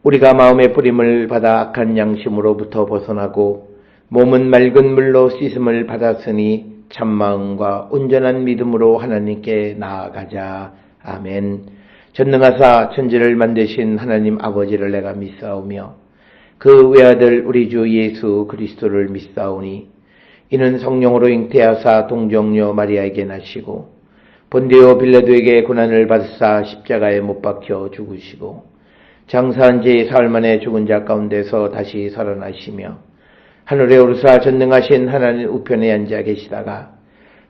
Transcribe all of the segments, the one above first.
우리가 마음의 뿌림을 받아 악한 양심으로부터 벗어나고 몸은 맑은 물로 씻음을 받았으니 참마음과 온전한 믿음으로 하나님께 나아가자. 아멘. 전능하사 천지를 만드신 하나님 아버지를 내가 믿사오며 그 외아들 우리 주 예수 그리스도를 믿사오니 이는 성령으로 잉태하사 동정녀 마리아에게 나시고 본디오 빌라도에게 고난을 받으사 십자가에 못 박혀 죽으시고 장사한 지 사흘 만에 죽은 자 가운데서 다시 살아나시며 하늘에 오르사 전능하신 하나님 우편에 앉아 계시다가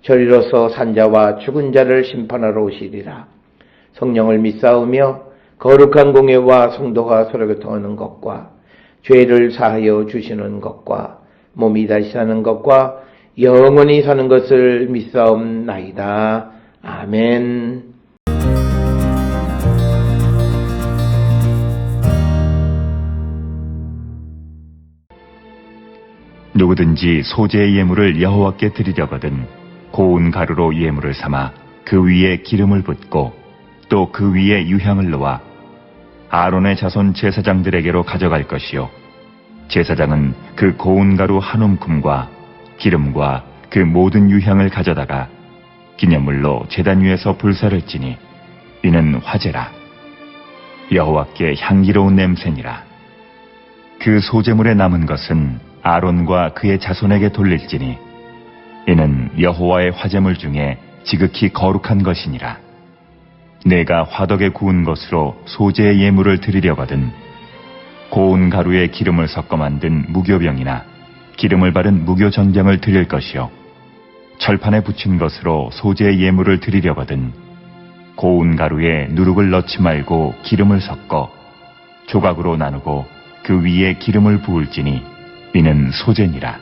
저리로서 산자와 죽은 자를 심판하러 오시리라. 성령을 믿사오며 거룩한 공예와 성도가 서로 교통하는 것과 죄를 사하여 주시는 것과 몸이 다시 사는 것과 영원히 사는 것을 믿사옵나이다. 아멘. 누구든지 소재의 예물을 여호와께 드리려거든 고운 가루로 예물을 삼아 그 위에 기름을 붓고 또 그 위에 유향을 놓아 아론의 자손 제사장들에게로 가져갈 것이요 제사장은 그 고운 가루 한 움큼과 기름과 그 모든 유향을 가져다가 기념물로 제단 위에서 불사를 지니 이는 화제라. 여호와께 향기로운 냄새니라. 그 소제물에 남은 것은 아론과 그의 자손에게 돌릴지니 이는 여호와의 화제물 중에 지극히 거룩한 것이니라. 내가 화덕에 구운 것으로 소제의 예물을 드리려거든 고운 가루에 기름을 섞어 만든 무교병이나 기름을 바른 무교전병을 드릴 것이요 철판에 붙인 것으로 소제의 예물을 드리려거든 고운 가루에 누룩을 넣지 말고 기름을 섞어 조각으로 나누고 그 위에 기름을 부을지니 이는 소제니라.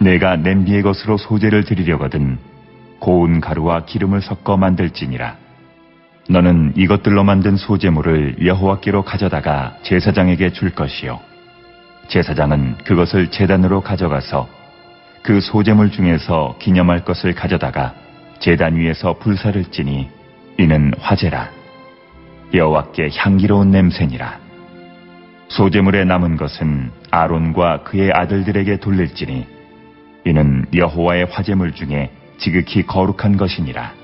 내가 냄비의 것으로 소제를 드리려거든 고운 가루와 기름을 섞어 만들지니라. 너는 이것들로 만든 소제물을 여호와께로 가져다가 제사장에게 줄 것이요 제사장은 그것을 제단으로 가져가서 그 소제물 중에서 기념할 것을 가져다가 제단 위에서 불사를 지니 이는 화제라. 여호와께 향기로운 냄새니라. 소제물에 남은 것은 아론과 그의 아들들에게 돌릴지니 이는 여호와의 화제물 중에 지극히 거룩한 것이니라.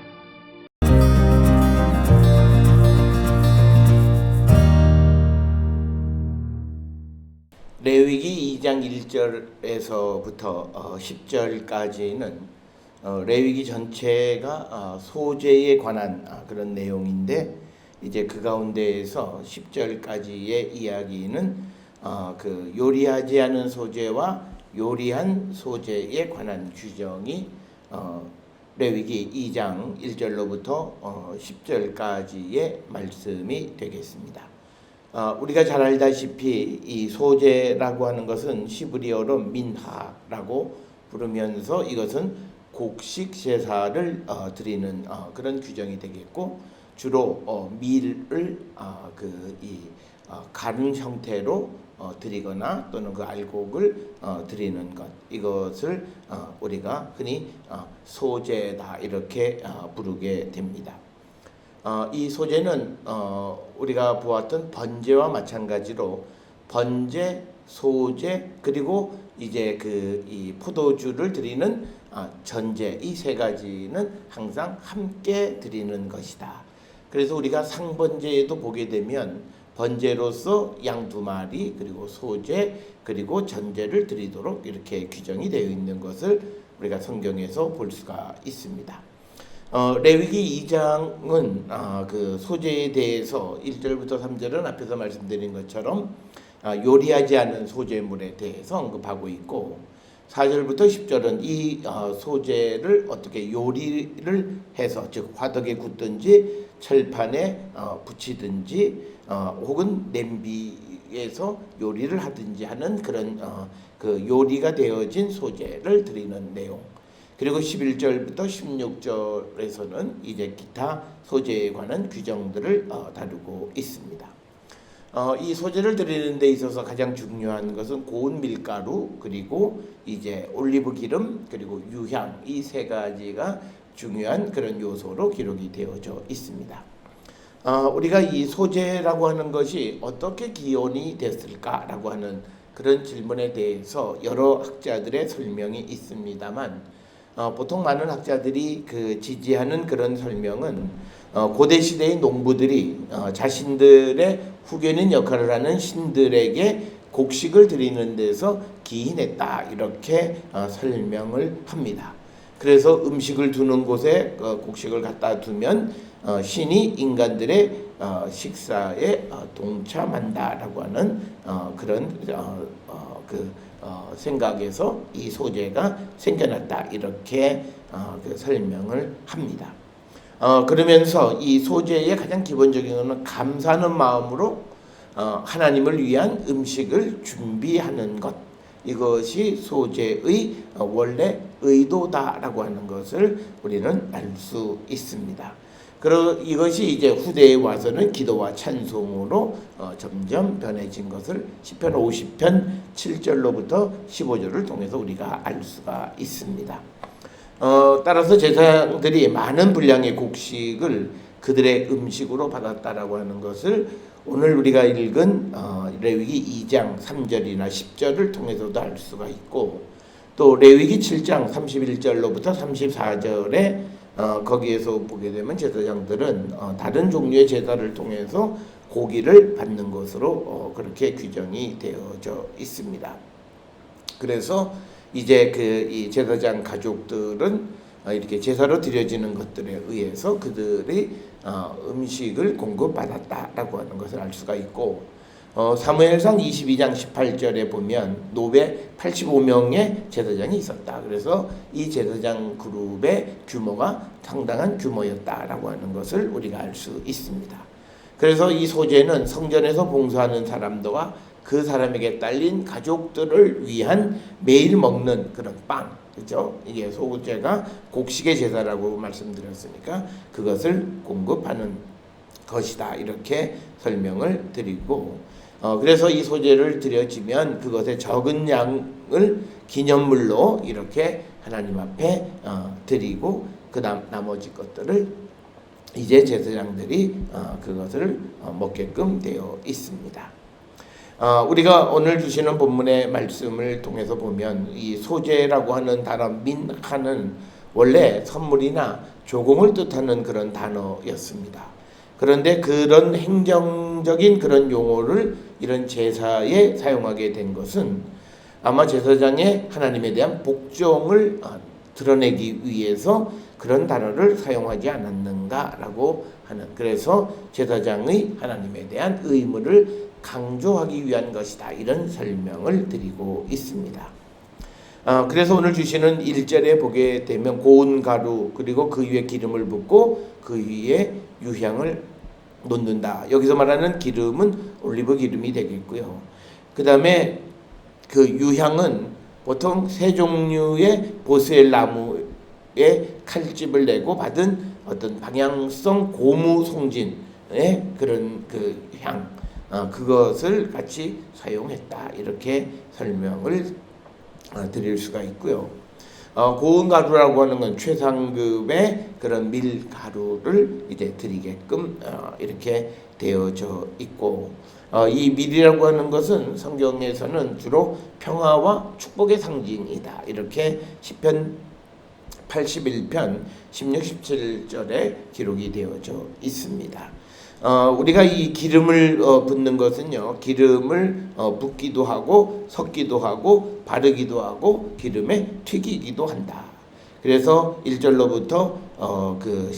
레위기 2장 1절에서부터 10절까지는 레위기 전체가 소제에 관한 그런 내용인데 이제 그 가운데에서 10절까지의 이야기는 그 요리하지 않은 소제와 요리한 소제에 관한 규정이 레위기 2장 1절로부터 10절까지의 말씀이 되겠습니다. 우리가 잘 알다시피 이 소제라고 하는 것은 시브리어로 민하라고 부르면서 이것은 곡식 제사를 드리는 그런 규정이 되겠고 주로 밀을 가른 형태로 드리거나 또는 그 알곡을 드리는 것 이것을 우리가 흔히 소제다 이렇게 부르게 됩니다. 이 소제는 우리가 보았던 번제와 마찬가지로 번제, 소제 그리고 이제 이 포도주를 드리는 전제 이 세 가지는 항상 함께 드리는 것이다. 그래서 우리가 상번제에도 보게 되면 번제로서 양 2마리 그리고 소제 그리고 전제를 드리도록 이렇게 규정이 되어 있는 것을 우리가 성경에서 볼 수가 있습니다. 레위기 2장은 그 소제에 대해서 1절부터 3절은 앞에서 말씀드린 것처럼 요리하지 않은 소제물에 대해서 언급하고 있고 4절부터 10절은 이 소제를 어떻게 요리를 해서 즉 화덕에 굽든지 철판에 붙이든지 혹은 냄비에서 요리를 하든지 하는 그런 그 요리가 되어진 소제를 드리는 내용 그리고 11절부터 16절에서는 이제 기타 소재에 관한 규정들을 다루고 있습니다. 이 소재를 드리는 데 있어서 가장 중요한 것은 고운 밀가루 그리고 이제 올리브 기름 그리고 유향 이 세 가지가 중요한 그런 요소로 기록이 되어져 있습니다. 우리가 이 소재라고 하는 것이 어떻게 기원이 됐을까라고 하는 그런 질문에 대해서 여러 학자들의 설명이 있습니다만 보통 많은 학자들이 지지하는 그런 설명은 고대 시대의 농부들이 자신들의 후견인 역할을 하는 신들에게 곡식을 드리는 데서 기인했다 이렇게 설명을 합니다. 그래서 음식을 두는 곳에 곡식을 갖다 두면 신이 인간들의 식사에 동참한다라고 하는 그런 생각에서 이 소재가 생겨났다 이렇게 설명을 합니다. 그러면서 이 소재의 가장 기본적인 것은 감사하는 마음으로 하나님을 위한 음식을 준비하는 것, 이것이 소재의 원래 의도다라고 하는 것을 우리는 알 수 있습니다. 그리고 이것이 이제 후대에 와서는 기도와 찬송으로 점점 변해진 것을 시편 50편 7절로부터 15절을 통해서 우리가 알 수가 있습니다. 따라서 제사장들이 많은 분량의 곡식을 그들의 음식으로 받았다라고 하는 것을 오늘 우리가 읽은 레위기 2장 3절이나 10절을 통해서도 알 수가 있고, 또 레위기 7장 31절로부터 34절에 거기에서 보게 되면 제사장들은 다른 종류의 제사를 통해서 고기를 받는 것으로 그렇게 규정이 되어져 있습니다. 그래서 이제 이 제사장 가족들은 이렇게 제사로 드려지는 것들에 의해서 그들이 음식을 공급받았다라고 하는 것을 알 수가 있고, 사무엘상 22장 18절에 보면 노베 85명의 제사장이 있었다. 그래서 이 제사장 그룹의 규모가 상당한 규모였다라고 하는 것을 우리가 알 수 있습니다. 그래서 이 소재는 성전에서 봉사하는 사람들과 그 사람에게 딸린 가족들을 위한 매일 먹는 그런 빵, 그렇죠? 이게 소재가 곡식의 제사라고 말씀드렸으니까 그것을 공급하는 것이다 이렇게 설명을 드리고, 그래서 이 소재를 드려지면 그것의 적은 양을 기념물로 이렇게 하나님 앞에 드리고 나머지 것들을 이제 제사장들이 그것을 먹게끔 되어 있습니다. 우리가 오늘 주시는 본문의 말씀을 통해서 보면 이 소재라고 하는 단어 민하는 원래 선물이나 조공을 뜻하는 그런 단어였습니다. 그런데 그런 행정적인 그런 용어를 이런 제사에 사용하게 된 것은 아마 제사장의 하나님에 대한 복종을 드러내기 위해서 그런 단어를 사용하지 않았는가라고 하는, 그래서 제사장의 하나님에 대한 의무를 강조하기 위한 것이다 이런 설명을 드리고 있습니다. 그래서 오늘 주시는 1절에 보게 되면 고운 가루 그리고 그 위에 기름을 붓고 그 위에 유향을 놓는다. 여기서 말하는 기름은 올리브 기름이 되겠고요. 그 다음에 그 유향은 보통 세 종류의 보스엘 나무에 칼집을 내고 받은 어떤 방향성 고무 송진의 그런 그 향, 그것을 같이 사용했다 이렇게 설명을 드릴 수가 있고요. 고운 가루라고 하는 건 최상급의 그런 밀가루를 이제 드리게끔 이렇게 되어져 있고, 이 밀이라고 하는 것은 성경에서는 주로 평화와 축복의 상징이다 이렇게 시편 81편 16, 17절에 기록이 되어져 있습니다. 우리가 이 기름을 붓는 것은요, 기름을 붓기도 하고 섞기도 하고 바르기도 하고 기름에 튀기기도 한다. 그래서 1절로부터 그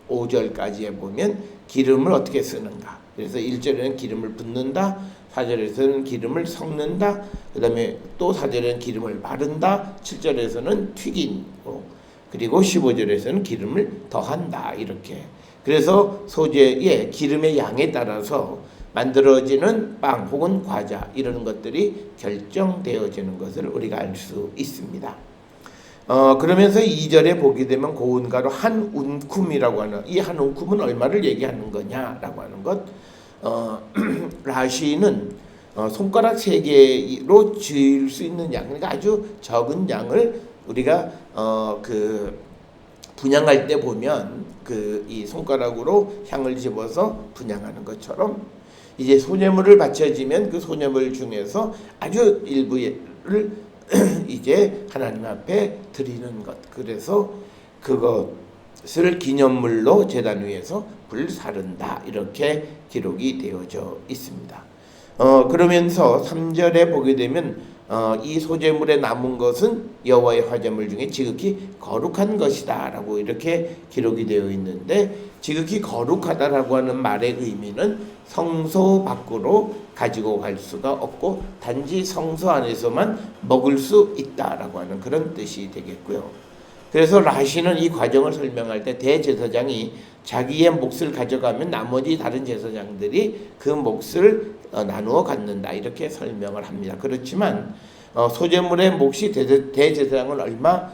15절까지에 보면 기름을 어떻게 쓰는가. 그래서 1절에는 기름을 붓는다, 4절에서는 기름을 섞는다, 그 다음에 또 4절에는 기름을 바른다, 7절에서는 튀기고, 그리고 15절에서는 기름을 더한다 이렇게. 그래서 소재의 기름의 양에 따라서 만들어지는 빵 혹은 과자 이런 것들이 결정되어지는 것을 우리가 알 수 있습니다. 그러면서 2절에 보게 되면 고운 가루 한 움큼이라고 하는, 이 한 움큼은 얼마를 얘기하는 거냐라고 하는 것, 라시는 손가락 3개로 쥘 수 있는 양, 그러니까 아주 적은 양을 우리가 분향할 때 보면 그 이 손가락으로 향을 집어서 분향하는 것처럼 이제 소제물을 바쳐지면 그 소제물 중에서 아주 일부를 이제 하나님 앞에 드리는 것. 그래서 그것을 기념물로 제단 위에서 불사른다 이렇게 기록이 되어져 있습니다. 그러면서 3절에 보게 되면 이 소제물에 남은 것은 여호와의 화제물 중에 지극히 거룩한 것이다 라고 이렇게 기록이 되어 있는데, 지극히 거룩하다라고 하는 말의 의미는 성소 밖으로 가지고 갈 수가 없고 단지 성소 안에서만 먹을 수 있다라고 하는 그런 뜻이 되겠고요. 그래서 라시는 이 과정을 설명할 때 대제사장이 자기의 몫을 가져가면 나머지 다른 제사장들이 그 몫을 나누어 갖는다 이렇게 설명을 합니다. 그렇지만 소제물의 몫이 대제사장은 얼마,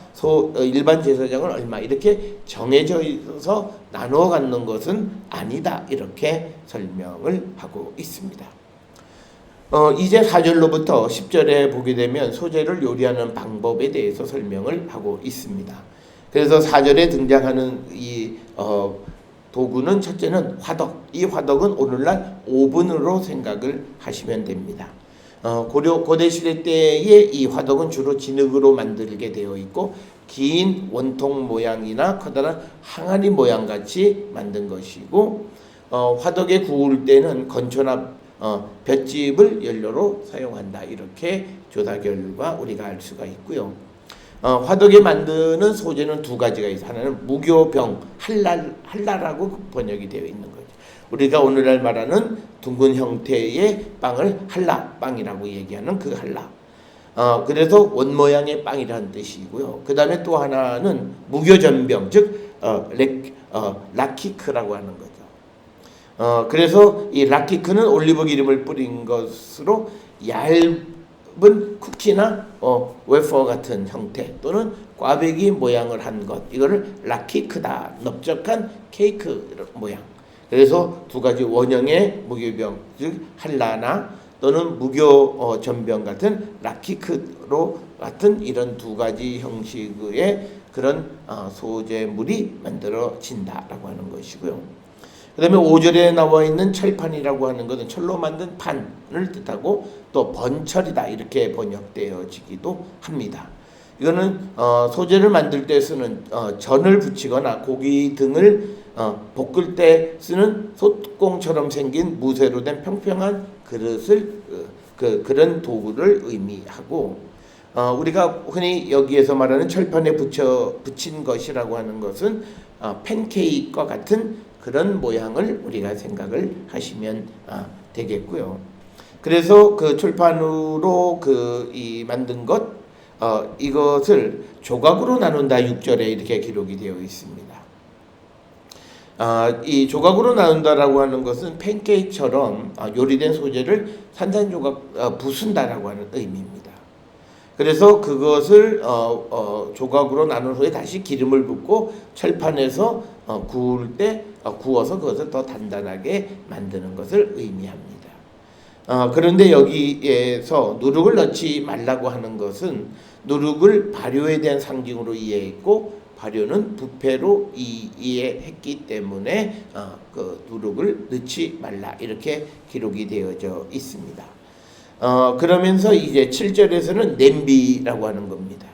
일반 제사장은 얼마 이렇게 정해져 있어서 나누어 갖는 것은 아니다 이렇게 설명을 하고 있습니다. 이제 4절로부터 10절에 보게 되면 소제를 요리하는 방법에 대해서 설명을 하고 있습니다. 그래서 4절에 등장하는 이 도구는 첫째는 화덕. 이 화덕은 오늘날 오븐으로 생각을 하시면 됩니다. 고대시대 때의 이 화덕은 주로 진흙으로 만들게 되어 있고 긴 원통 모양이나 커다란 항아리 모양 같이 만든 것이고, 화덕에 구울 때는 건초나 볏짚을 연료로 사용한다 이렇게 조사 결과 우리가 알 수가 있고요. 화덕에 만드는 소재는 두 가지가 있어요. 하나는 무교병, 한라라고 번역이 되어 있는 거죠. 우리가 오늘날 말하는 둥근 형태의 빵을 한라빵이라고 얘기하는 그 한라. 그래서 원 모양의 빵이라는 뜻이고요. 그 다음에 또 하나는 무교전병, 즉 라키크라고 하는 거죠. 그래서 이 라키크는 올리브 기름을 뿌린 것으로 얇은 쿠키나 웨퍼 같은 형태 또는 꽈배기 모양을 한 것, 이거를 라키크다, 넓적한 케이크 모양. 그래서 두 가지 원형의 무교병, 즉 한라나 또는 무교 전병 같은 라키크로 같은 이런 두 가지 형식의 그런 소재물이 만들어진다라고 하는 것이고요. 그 다음에 5절에 나와 있는 철판이라고 하는 것은 철로 만든 판을 뜻하고 또 번철이다 이렇게 번역되어지기도 합니다. 이거는 소재를 만들 때 쓰는 전을 붙이거나 고기 등을 볶을 때 쓰는 솥공처럼 생긴 무쇠로 된 평평한 그릇을 그런 도구를 의미하고, 우리가 흔히 여기에서 말하는 철판에 붙인 것이라고 하는 것은 팬케이크와 같은 그런 모양을 우리가 생각을 하시면 되겠고요. 그래서 그 철판으로 이 만든 것, 이것을 조각으로 나눈다 6절에 이렇게 기록이 되어 있습니다. 이 조각으로 나눈다라고 하는 것은 팬케이크처럼 요리된 소재를 산산조각 부순다라고 하는 의미입니다. 그래서 그것을 조각으로 나눈 후에 다시 기름을 붓고 철판에서 구울 때 구워서 그것을 더 단단하게 만드는 것을 의미합니다. 그런데 여기에서 누룩을 넣지 말라고 하는 것은 누룩을 발효에 대한 상징으로 이해했고, 발효는 부패로 이해했기 때문에 그 누룩을 넣지 말라 이렇게 기록이 되어져 있습니다. 그러면서 이제 7절에서는 냄비라고 하는 겁니다.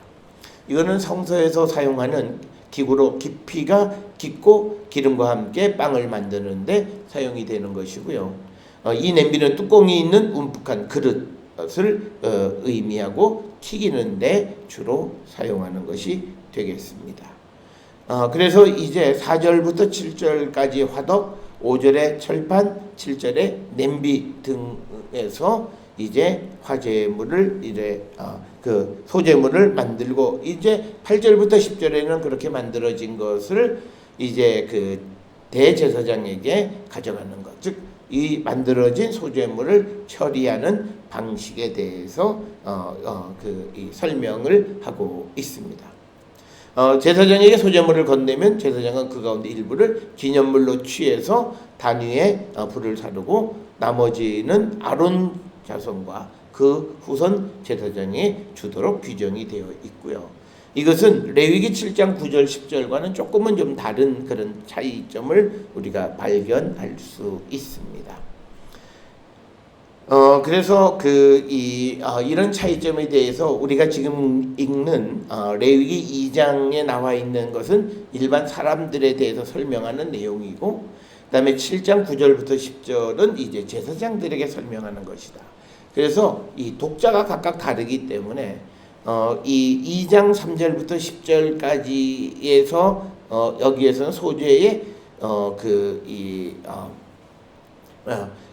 이거는 성서에서 사용하는 기구로 깊이가 깊고 기름과 함께 빵을 만드는데 사용이 되는 것이고요. 이 냄비는 뚜껑이 있는 움푹한 그릇을 의미하고 튀기는데 주로 사용하는 것이 되겠습니다. 그래서 이제 4절부터 7절까지 화덕, 5절에 철판, 7절에 냄비 등에서 이제 화제물을 그 소재물을 만들고, 이제 8절부터 10절에는 그렇게 만들어진 것을 이제 그 대제사장에게 가져가는 것, 즉 이 만들어진 소재물을 처리하는 방식에 대해서 이 설명을 하고 있습니다. 제사장에게 소재물을 건네면 제사장은 그 가운데 일부를 기념물로 취해서 단위에 불을 사르고 나머지는 아론 자손과 그 후손 제사장이 주도록 규정이 되어 있고요. 이것은 레위기 7장 9절 10절과는 조금은 좀 다른 그런 차이점을 우리가 발견할 수 있습니다. 그래서 이런 차이점에 대해서 우리가 지금 읽는 레위기 2장에 나와 있는 것은 일반 사람들에 대해서 설명하는 내용이고, 그 다음에 7장 9절부터 10절은 이제 제사장들에게 설명하는 것이다. 그래서 이 독자가 각각 다르기 때문에 이 2장 3절부터 10절까지에서 여기에서는 소재의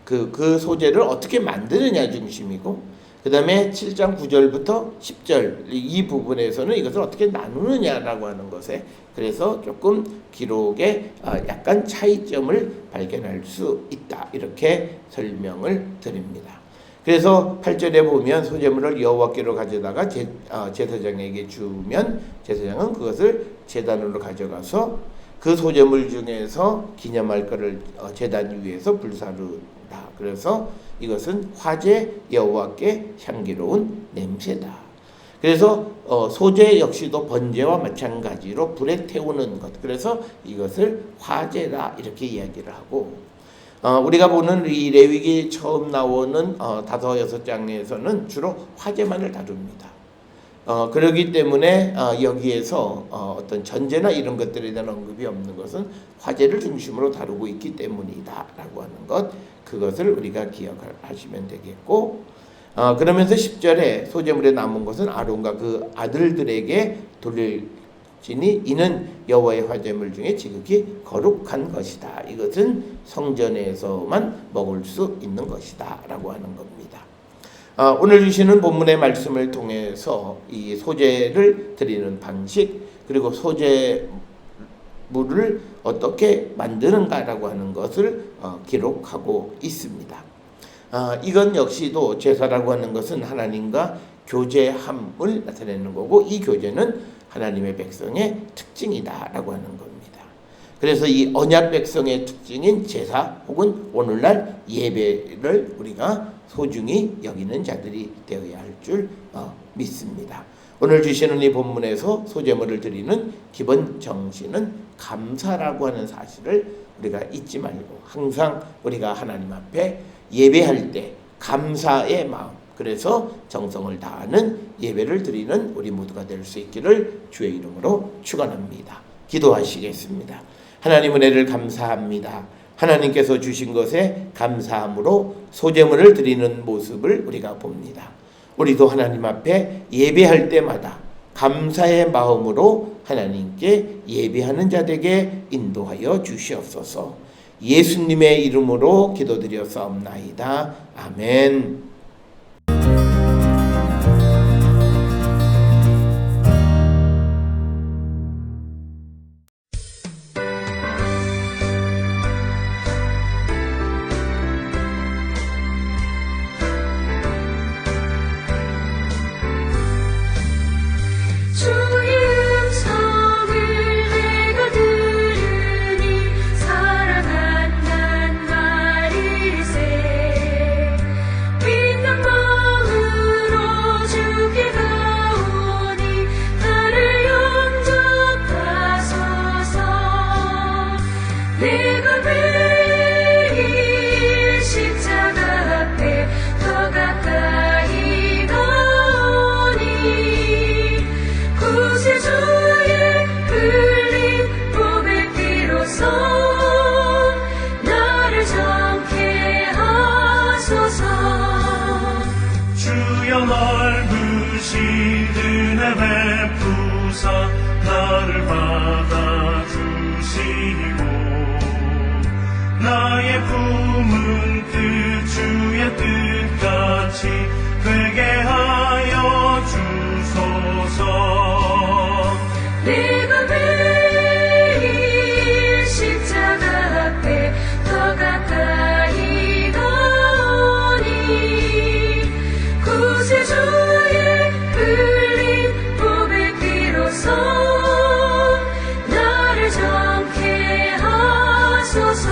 그 소재를 어떻게 만드느냐 중심이고, 그 다음에 7장 9절부터 10절 이 부분에서는 이것을 어떻게 나누느냐라고 하는 것에 그래서 조금 기록에 약간 차이점을 발견할 수 있다, 이렇게 설명을 드립니다. 그래서 8절에 보면 소제물을 여호와께로 가져다가 제사장에게 주면 제사장은 그것을 제단으로 가져가서 그 소제물 중에서 기념할 것을 제단 위에서 불사르다. 그래서 이것은 화제 여호와께 향기로운 냄새다. 그래서 소제 역시도 번제와 마찬가지로 불에 태우는 것, 그래서 이것을 화제다 이렇게 이야기를 하고, 우리가 보는 이 레위기 처음 나오는 5-6장에서는 주로 화제만을 다룹니다. 그렇기 때문에 여기에서 어떤 전제나 이런 것들에 대한 언급이 없는 것은 화제를 중심으로 다루고 있기 때문이다 라고 하는 것, 그것을 우리가 기억하시면 되겠고, 그러면서 10절에 소제물에 남은 것은 아론과 그 아들들에게 돌릴지니 이는 여호와의 화제물 중에 지극히 거룩한 것이다. 이것은 성전에서만 먹을 수 있는 것이다 라고 하는 겁니다. 오늘 주시는 본문의 말씀을 통해서 이 소제를 드리는 방식, 그리고 소제물을 어떻게 만드는가라고 하는 것을 기록하고 있습니다. 이건 역시도 제사라고 하는 것은 하나님과 교제함을 나타내는 거고, 이 교제는 하나님의 백성의 특징이다라고 하는 겁니다. 그래서 이 언약 백성의 특징인 제사 혹은 오늘날 예배를 우리가 소중히 여기는 자들이 되어야 할 줄 믿습니다. 오늘 주시는 이 본문에서 소제물을 드리는 기본 정신은 감사라고 하는 사실을 우리가 잊지 말고, 항상 우리가 하나님 앞에 예배할 때 감사의 마음, 그래서 정성을 다하는 예배를 드리는 우리 모두가 될 수 있기를 주의 이름으로 축원합니다. 기도하시겠습니다. 하나님 은혜를 감사합니다. 하나님께서 주신 것에 감사함으로 소제물을 드리는 모습을 우리가 봅니다. 우리도 하나님 앞에 예배할 때마다 감사의 마음으로 하나님께 예배하는 자들에게 인도하여 주시옵소서. 예수님의 이름으로 기도드렸사옵나이다. 아멘. 나의 품은 뜻 주의 뜻같이 되게 하여 주소서. 내가 매일 십자가 앞에 더 가까이 가오니 구세주의 흘린 보배 피로써 나를 정케 하소서.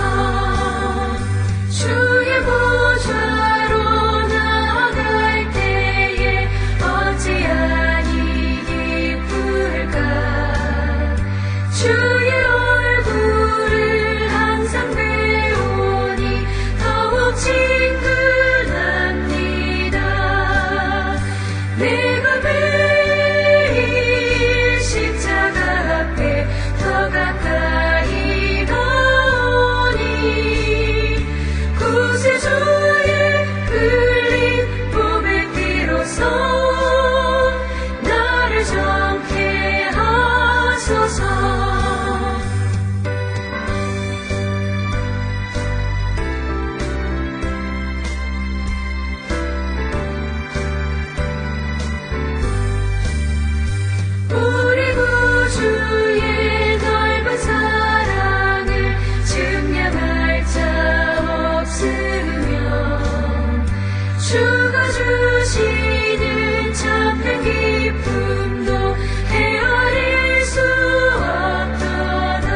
주의 보좌로 나아갈 때 내가 매일 십자가 앞에 더 가까이 가오니 구세주의 흘린 보배 피로써 나를 정케 하소서. 우리 구주의 넓은 사랑을 증명할 자 없으며 주가 주시는 참된 기쁨도 헤아릴 수 없도다.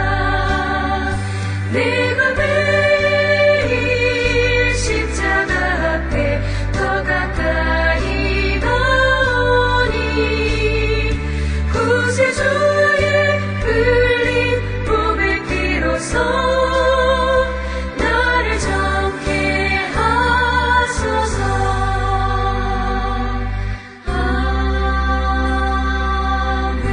내가 매일 십자가 앞에 더 가까이 가오니 구세주의 흘린 보배 피로써 나를 정케 하소서. 아멘.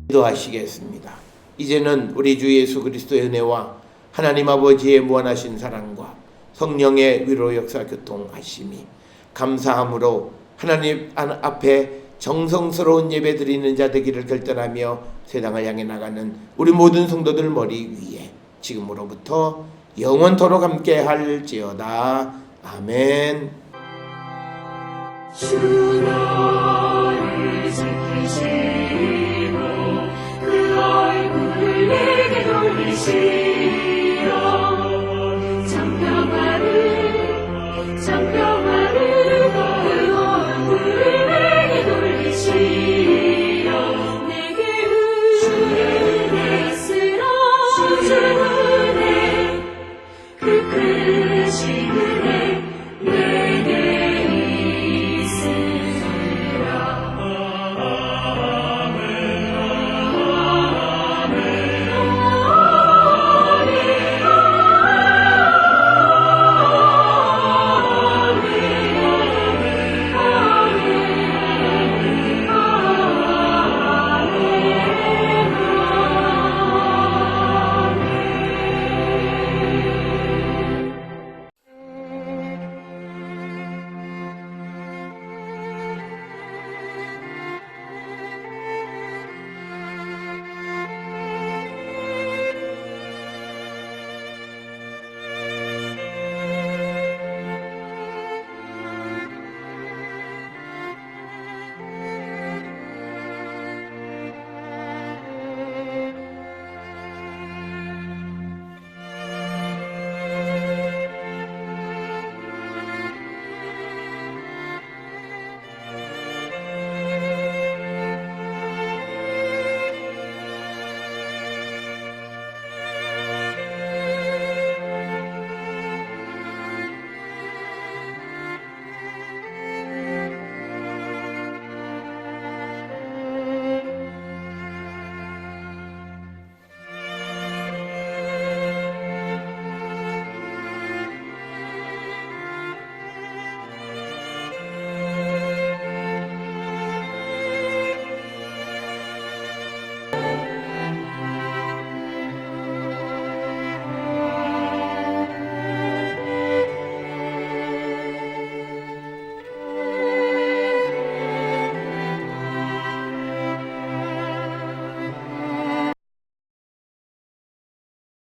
기도하시겠습니다. 이제는 우리 주 예수 그리스도의 은혜와 하나님 아버지의 무한하신 사랑과 성령의 위로 역사 교통하심이 감사함으로 하나님 앞에 정성스러운 예배 드리는 자 되기를 결단하며 세상을 향해 나가는 우리 모든 성도들 머리 위에 지금으로부터 영원토록 함께 할지어다. 아멘. 주 너를 지키시고 그 얼굴을 내게 돌리시고